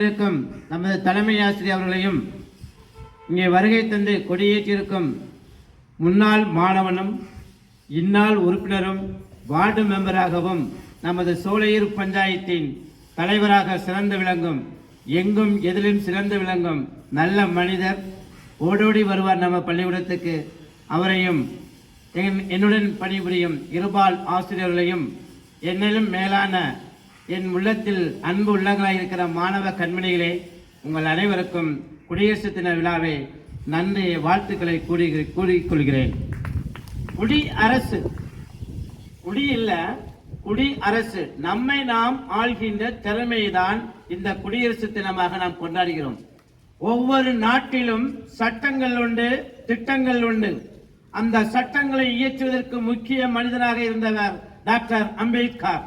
இருக்கும் நமது தலைமை ஆசிரியர் அவர்களையும் இங்கே வருகை தந்து கொடியேற்றிருக்கும் முன்னாள் மாணவனும் இந்நாள் உறுப்பினரும் வார்டு மெம்பராகவும் நமது சோலையூர் பஞ்சாயத்தின் தலைவராக சிறந்து விளங்கும் எங்கும் எதிலும் சிறந்து விளங்கும் நல்ல மனிதர் ஓடோடி வருவார் நம்ம பள்ளிக்கூடத்துக்கு. அவரையும் என்னுடன் பணிபுரியும் இருபால் ஆசிரியர்களையும் என்னிலும் மேலான என் உள்ளத்தில் அன்பு உள்ளங்களாக இருக்கிற மாணவ கண்மணிகளே, உங்கள் அனைவருக்கும் குடியரசு தின விழாவை நன்றி வாழ்த்துக்களை கூறிக்கொள்கிறேன். குடி அரசு, குடி இல்ல குடி அரசு, நம்மை நாம் ஆள்கின்ற திறமைதான் இந்த குடியரசு தினமாக நாம் கொண்டாடுகிறோம். ஒவ்வொரு நாட்டிலும் சட்டங்கள் உண்டு, திட்டங்கள் உண்டு. அந்த சட்டங்களை இயற்றுவதற்கு முக்கிய மனிதனாக இருந்தவர் டாக்டர் அம்பேத்கர்.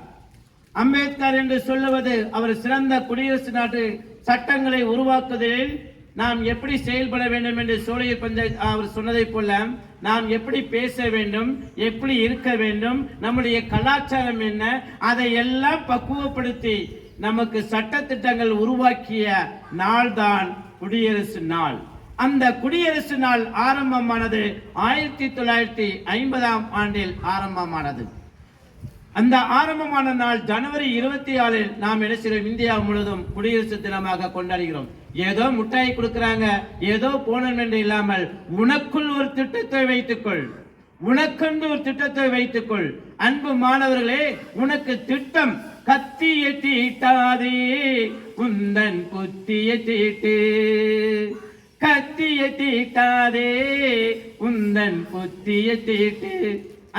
அம்பேத்கர் என்று சொல்லுவது அவர் சிறந்த குடியரசு நாட்டு சட்டங்களை உருவாக்குவதில் நாம் எப்படி செயல்பட வேண்டும் என்று சோலையூர் பஞ்சாயத்து அவர் சொன்னதை போல நாம் எப்படி பேச வேண்டும், எப்படி இருக்க வேண்டும், நம்முடைய கலாச்சாரம் என்ன, அதை எல்லாம் பக்குவப்படுத்தி நமக்கு சட்ட திட்டங்கள் உருவாக்கிய நாள் தான் குடியரசு நாள். அந்த குடியரசு நாள் ஆரம்பமானது 1950ஆம் ஆண்டில் ஆரம்பமானது. அந்த ஆரம்பமான நாள் ஜனவரி 26 நாம் என்ன செய்கிறோம், இந்தியா முழுவதும் குடியரசு தினமாக கொண்டாடுகிறோம். ஏதோ மிட்டாய் கொடுக்கிறாங்க, ஏதோ போனோம் என்று இல்லாமல் உனக்குள் ஒரு திட்டத்தை வைத்துக்கொள், உனக்கென்று ஒரு திட்டத்தை வைத்துக்கொள். அன்பு மாணவர்களே, உனக்கு திட்டம் கத்திய தீட்டாதே உந்தன் புத்திய தீட்டு, கத்திய தீட்டாதே உந்தன் புத்திய தீட்டு.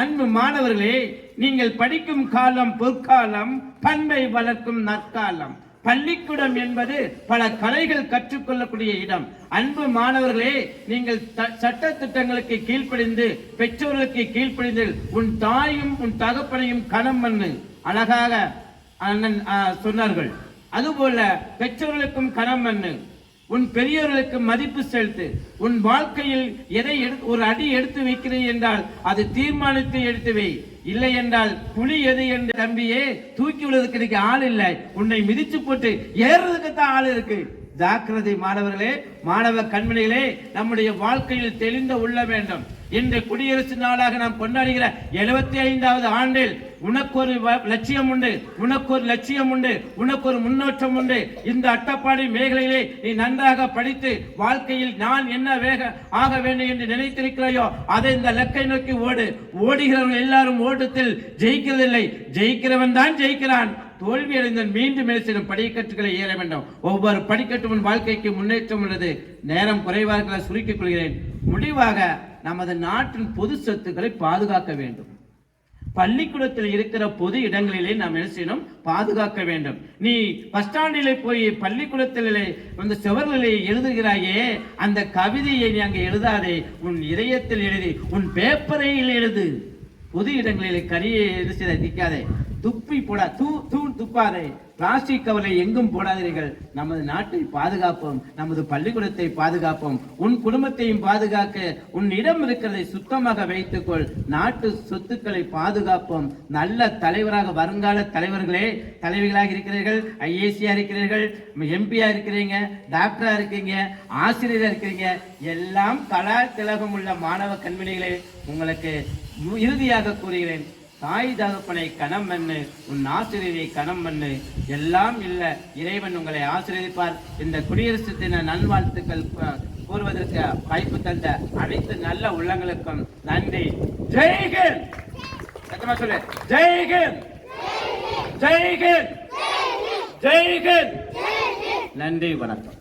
அன்பு மாணவர்களே, நீங்கள் படிக்கும் காலம் பொற்காலம், பண்பை வளர்க்கும் நற்காலம். பள்ளிக்கூடம் என்பது பல கலைகள் கற்றுக்கொள்ளக்கூடிய இடம். அன்பு மாணவர்களே, நீங்கள் சட்ட திட்டங்களுக்கு கீழ்ப்படிந்து, பெற்றோர்களுக்கு கீழ்ப்படிந்து, உன் தாயும் உன் தகப்பனையும் கணம் பண்ணு, அழகாக அண்ணன் சொன்னார்கள். அதுபோல பெற்றோர்களுக்கும் கணம் பண்ணு, உன் பெரியவர்களுக்கு மதிப்பு செலுத்து. உன் வாழ்க்கையில் எதை ஒரு அடி எடுத்து வைக்கிறேன் என்றால் அது தீர்மானித்து எடுத்து வை. இல்லை என்றால் புலி எது என்று தம்பியே தூக்கி விடுவதற்கு ஆள் இல்லை, உன்னை மிதிச்சு போட்டு ஏறுறதுக்கு தான் ஆள் இருக்கு. ஜாக்கிரதை மாணவர்களே, மாணவ கண்மணிகளே, நம்முடைய வாழ்க்கையில் தெளிந்த உள்ள வேண்டும். இன்று குடியரசு நாளாக நாம் கொண்டாடுகிற 75வது ஆண்டில் உனக்கு ஒரு லட்சியம் உண்டு, உனக்கு ஒரு லட்சியம் உண்டு, உனக்கு ஒரு முன்னேற்றம் உண்டு. இந்த அட்டப்பாடி மேഖലയിலே நீ நன்றாக படித்து வாழ்க்கையில் நான் என்ன ஆக வேண்டும் என்று நினைத்திருக்கிறாயோ அதை இந்த லக்கை நோக்கி ஓடு. ஓடுகிறவர்கள் எல்லாரும் ஓட்டத்தில் ஜெயிக்கிறதில்லை, ஜெயிக்கிறவன் தான் ஜெயிக்கிறான். தோல்வி அடைந்தன் மீண்டும் மேலும் படிக்கட்டுகளை ஏற வேண்டும். ஒவ்வொரு படிக்கட்டும் வாழ்க்கைக்கு முன்னேற்றம் உள்ளது. நேரம் குறைவாக சுருக்கிக் கொள்கிறேன். முடிவாக நமது நாட்டின் பொது சொத்துக்களை பாதுகாக்க வேண்டும். பள்ளிக்கூடத்தில் இருக்கிற பொது இடங்களிலே நாம் என்ன செய்யணும், பாதுகாக்க வேண்டும். நீ பஸ் ஸ்டாண்டிலே போய் பள்ளிக்கூடத்திலே வந்து சுவர்களிலே எழுதுகிறாயே, அந்த கவிதையை நீ அங்கே எழுதாதே, உன் இதயத்தில் எழுதி உன் பேப்பரையில் எழுது. பொது இடங்களிலே கரியை நிற்காதே, துப்பி போடா, துப்பாதே, பிளாஸ்டிக் கவரை எங்கும் போடாதீர்கள். நமது நாட்டை பாதுகாப்போம், நமது பள்ளிக்கூடத்தை பாதுகாப்போம், உன் குடும்பத்தையும் பாதுகாக்க உன் இடம் இருக்கிறதை சுத்தமாக வைத்துக்கொள். நாட்டு சொத்துக்களை பாதுகாப்போம். நல்ல தலைவராக வருங்கால தலைவர்களே, தலைவிகளாக இருக்கிறீர்கள், ஐஏசியா இருக்கிறீர்கள், எம்பியா இருக்கிறீங்க, டாக்டரா இருக்கீங்க, ஆசிரியரா இருக்கிறீங்க, எல்லாம் கலா திலகம் உள்ள மாணவ கண்மணிகளே, உங்களுக்கு இறுதியாக கூறுகிறேன், தாய் தகப்பனை கணம் பண்ணு, உன் ஆசிரியரை கணம் பண்ணு. எல்லாம் இல்ல, இறைவன் உங்களை ஆசீர்வதிப்பார். இந்த குடியரசு தின நல்வாழ்த்துக்கள் கூறுவதற்கு வாய்ப்பு தந்த அனைத்து நல்ல உள்ளங்களுக்கும் நன்றி. ஜெய்ஹிந்த். சத்தமா சொல்லு, ஜெய்ஹிந்த், ஜெய்ஹிந்த், ஜெய்ஹிந்த். நன்றி, வணக்கம்.